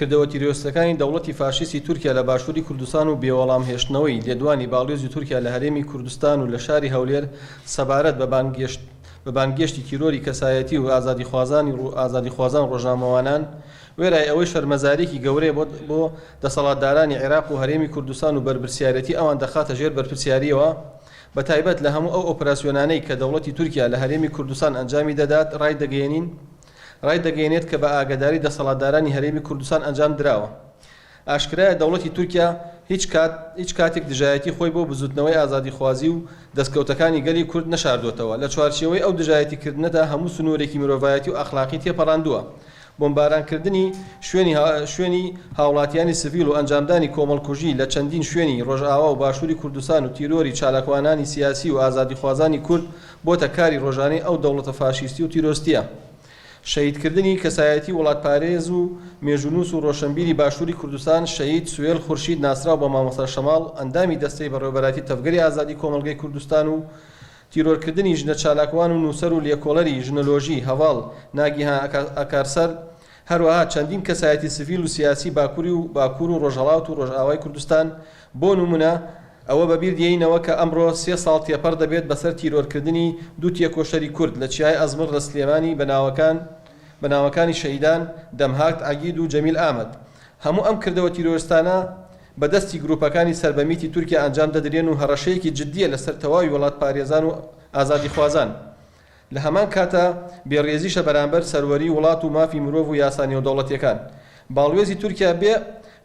کردەوە تیرۆریستەکانی دەوڵەتی فاشیستی تورکیا لە باشووری کوردستان و بێوەڵامهێشتنەوەی لێدوانی باڵێزی تورکیا لە هەرێمی کوردستان و لە شاری هەولێر سەبارەت بە بانگێشتی تیرۆری کەسایەتی و ئازادیخوازان ڕۆژنامەوانان وێرای ئەوەی شەرمەزارێکی گەورەیە بۆ دەسەڵاتدارانی عێراق و هەرێمی کوردستان و بەرپرسیارەتی ئەوان دەخاتە ژێر بەرپرسیاریەوە بە تایبەت لە هەموو ئەو ئۆپراسیۆنانەی کە دەوڵەتی تورکیا لە هەرێمی کوردستان ئەنجامی دەدات ڕای دەگەێنێت کە بە ئاگاداری دەسەڵاتدارانی هەرێمی کوردستان ئەنجام درراوە. ئاشکرایە دەوڵەتی تورکیا هیچ کاتێک دژایەتی خۆی بۆ بزوتنەوەی ئازادیخوازی و دەستکەوتەکانی گەلی کورد نەشاردوێتەوە. لە چوارچێوەی ئەو دژایەتیکردنەدا هەموو سنوورێکی مرۆڤایەتی و ئەخلاقی تێپەڕاندووە. بۆمبارانکردنی شوێنی هاوڵاتیانی سڤیل و ئەنجامدانی کۆمەڵکوژی لە چەندین شوێنی ڕۆژئاوا و باشووری کوردستان و تیرۆری چالاکوانانی سیاسی و ئازادیخوازانی کورد بۆتە کاری ڕۆژانەی ئەو دەوڵەتە فاشیستی و تیرۆستیە. شەهیدکردنی کەسایەتی وڵاتپارێز و مێژونووس و ڕۆشنبیری باشووری کوردستان شەهید سوێل خورشید ناسراو بە مامۆستا شەماڵ ئەندامی دەستەی بەڕێوەبەراتی تەفگەری ئازادی کۆمەڵگەی کوردستان و تیرۆرکردنی ژنە چالاکوان و نووسەر و لێکۆڵەری ژنەلۆژی هەواڵ ناگیهان ئەکارسەر هەروەها چەندین کەسایەتی سڤیل و سیاسی باکوور و ڕۆژهەڵات و ڕۆژئاوای کوردستان بۆ نمونە ئەوە بەبیر دێینەوە کە ئەمڕۆ 3 ساڵ تێپەڕ دەبێت بەسەر تیرۆرکردنی دوو تێکۆشەری کورد لە چیای ئەزمر لە سلێمانی بە ناوەکانی شەهیدان دەمهاکت عەگید و جەمیل ئامەد. هەموو ئەم کردەوە تیرۆریستانە بەدەستی گروپەکانی سەربەمیتی تورکیا ئەنجام دەدرێن و هەڕەشەیەکی جددیە لەسەر تەواوی وڵات پارێزان و ئازادیخوازان. لە هەمان کاتە بێڕێزیشە بەرامبەر سەروەری وڵات و مافی مرۆڤ و یاسا نێودەوڵەتیەکان. باڵوێزی تورکیا بێ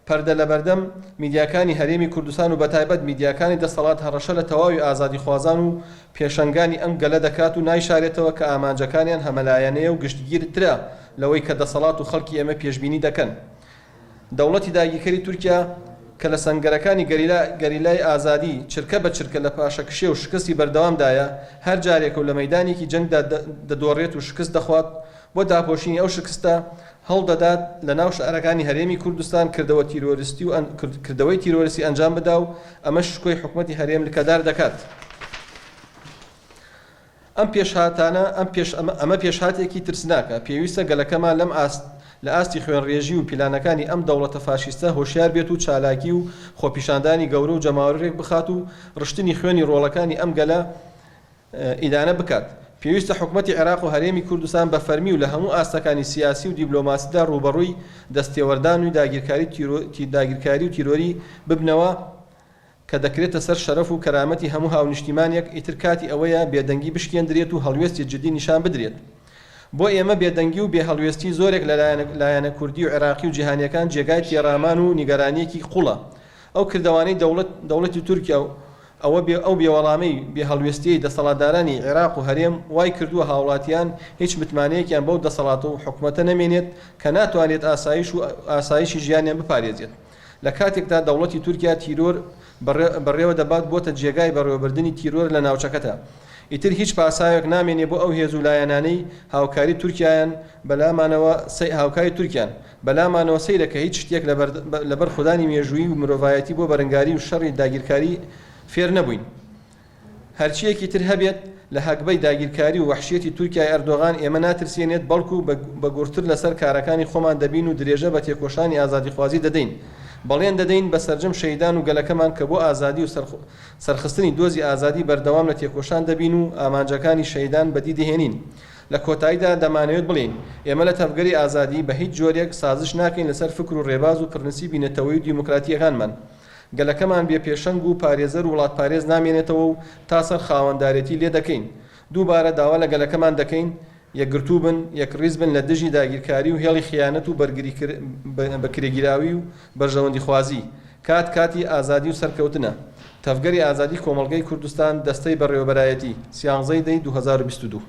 پەردە لە بەردەم میدیاکانی هەرێمی کوردستان و بەتایبەت میدیاکانی دەسەڵات هەڕەشە لە تەواوی ئازادیخوازان و پێشەنگانی ئەم گەلە دەکات و نایشارێتەوە کە ئامانجەکانیان هەمەلایەنەیە و گشتگیرترە لەوەی کە دەسەڵات و خەڵکی ئێمە پێشبینی دەکەن. دەوڵەتی داگیرکەری تورکیا کە لە سەنگەرەکانی گەریلای ئازادی چرکە بە چرکە لە پاشەکشێ و شکستی بەردەوامدایە هەر جارێک و لە مەیدانێکی جەنگدا دەدۆڕێت و شکست دەخوات بۆ داپۆشینی ئەو شکستە هەڵدەدات لە ناو شارەکانی هەرێمی کوردستان کردەوەی تیرۆریستی ئەنجام بدا و ئەمە شکۆی حکومەتی هەرێم لکەدار دەکات. ئەمە پێشهاتێکی ترسناکە. پێویستە گەلەکەمان لە ئاستی خوێنڕێژی و پیلانەکانی ئەم دەوڵەتە فاشیستە هۆشیار بێت و چالاکی و خۆپیشاندانی گەورە و جەماوەڕێک بخات و ڕشتنی خوێنی ڕۆڵەکانی ئەم گەلە ئیدانە بکات. پێویستە حکومەتی عێراق و هەرێمی کوردستان بە فەرمی و لە هەموو ئاستەکانی سیاسی و دیبلۆماسیدا ڕوبەڕووی دەستێوەردان و داگیرکاری و تیرۆری ببنەوە کە دەکرێتە سەر شەرەف و کەرامەتی هەموو هاونیشتیمانێک. ئیتر کاتی ئەوەیە بێدەنگی بشکێندرێت و هەڵوێستی جددی نیشان بدرێت. بۆ ئێمە بێدەنگی و بێهەڵوێستی زۆرێک لەلایەنە کوردی و عێراقی و جیهانیەکان جێگای تێڕامان و نیگەرانیەکی قوڵە. ئەو کردەوانەی دەوڵەتی تورکیا ئەو بێوەڵامەی بێهەڵوێستیی دەسەڵاتدارانی عێراق و هەرێم وای کردووە هاوڵاتیان هیچ متمانەیەکیان بەو دەسەڵات و حکومەتە نەمێنێت کە ناتوانێت ئاسایشی ژیانیان بپارێزێت. لە کاتێکدا دەوڵەتی تورکیا تیرۆر بەڕێوە دەبات بۆتە جێگای بەڕێوەبردننی تیرۆر لە ناوچەکەتە. ئیتر هیچ پاساوێک نامێنێ بۆ ئەو هێزوو لایەنانەی هاوکاری تورکیان بەلامانەوە سەیرەکە هیچ شتێک لەبەر خودانی مێژووی و مرۆڤایەتی بۆ بەرەنگاری و شەڕی داگیرکاری فێر نەبووین. هەرچیەکی تر هەبێت لە هەکبەی داگیرکاری و وەحشیەتی تورکیای ئەردۆغان ئێمە ناترسێنێت بەڵکو بە گورتر لەسەر کارەکانی خۆمان دەبین و درێژە بە تێکۆشانی ئازادیخوازی دەدەین. بەڵێن دەدەین بە سەرجەم شەیدان و گەلەکەمان کە بۆ ئازادی و سەرخستنی دۆزی ئازادی بەردەوام لە تێکۆشان دەبین و ئامانجەکانی شەیدان بەدی دەهێنین. لە کۆتاییدا دەمانەوێت بڵین ئێمە لە تەفگەری ئازادی بە هیچ جۆرێک سازش ناکەین لەسەر فکر و ڕێباز و پڕنسی بینەتەوەی و دیموکراتیەکانمان. گەلەکەمان بێ پێشەنگ و پارێزەر و وڵات پارێز نامێنێتەوە و تا سەر خاوەندارێتی لێ دەکەین. دووبارە داوا لە گەلەکەمان دەکەین یەکگرتوو بن یەکڕیز بن لە دژی داگیرکاری و هێڵی خیانەت و بەکرێگیراوی و بەرژەوەندی خوازی. کاتی ئازادی و سەرکەوتنە. تەفگەری ئازادی کۆمەڵگەی کوردستان دەستەی بەڕێوەبەرایەتی 11 دەی 2022.